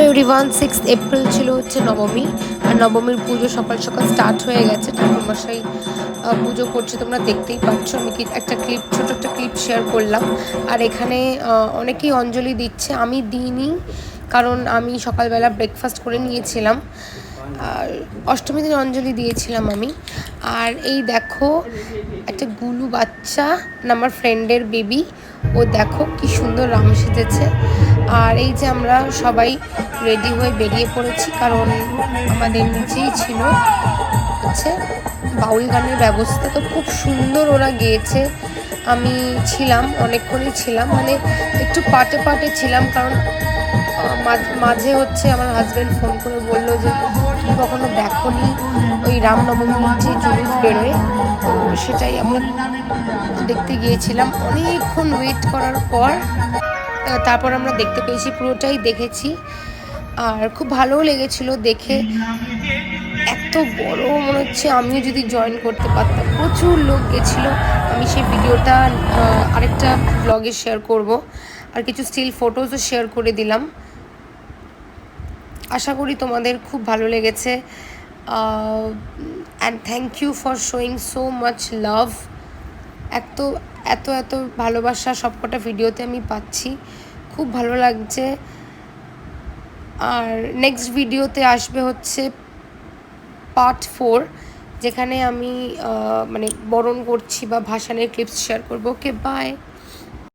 Everyone, 6 April ছিল হচ্ছে নবমী। আর নবমীর পুজো সকাল সকাল স্টার্ট হয়ে গেছে। ঠাকুরমশাই পুজো করছে, তোমরা দেখতেই পাচ্ছ। আমি ছোট একটা ক্লিপ শেয়ার করলাম। আর এখানে অনেকেই অঞ্জলি দিচ্ছে, আমি দিইনি কারণ আমি সকালবেলা ব্রেকফাস্ট করে নিয়েছিলাম। আর অষ্টমী দিন অঞ্জলি দিয়েছিলাম আমি। আর এই দেখো একটা গুলু বাচ্চা, আমার ফ্রেন্ডের বেবি, ও দেখো কি সুন্দর রাম সেজেছে। আর এই যে আমরা সবাই রেডি হয়ে বেরিয়ে পড়েছি, কারণ আমাদের নিচেই ছিল হচ্ছে বাউল গানের ব্যবস্থা। তো খুব সুন্দর ওরা গেয়েছে। আমি ছিলাম, অনেকক্ষণই ছিলাম, মানে একটু পাটে পাটে ছিলাম, কারণ মাঝে হচ্ছে আমার হাজব্যান্ড ফোন করে বললো যে তুমি কখনো দেখোনি ওই রামনবমীর যে জুলুস বেরোয়, তো সেটাই আমরা দেখতে গিয়েছিলাম। অনেকক্ষণ ওয়েট করার পর তারপর আমরা দেখতে পেয়েছি, পুরোটাই দেখেছি। আর খুব ভালোও লেগেছিল দেখে। এত বড়, মনে হচ্ছে আমিও যদি জয়েন করতে পারতাম। প্রচুর লোক গেছিলো। আমি সেই ভিডিওটা আরেকটা ব্লগে শেয়ার করব, আর কিছু স্টিল ফটোজও শেয়ার করে দিলাম। আশা করি তোমাদের খুব ভালো লেগেছে। And thank you for showing so much love. এত এত এত ভালোবাসা সবকটা ভিডিওতে আমি পাচ্ছি, খুব ভালো লাগছে। আর নেক্সট ভিডিওতে আসবে হচ্ছে পার্ট 4, যেখানে আমি মানে বরণ করছি বা ভাসানের ক্লিপস শেয়ার করবো। ওকে, বাই।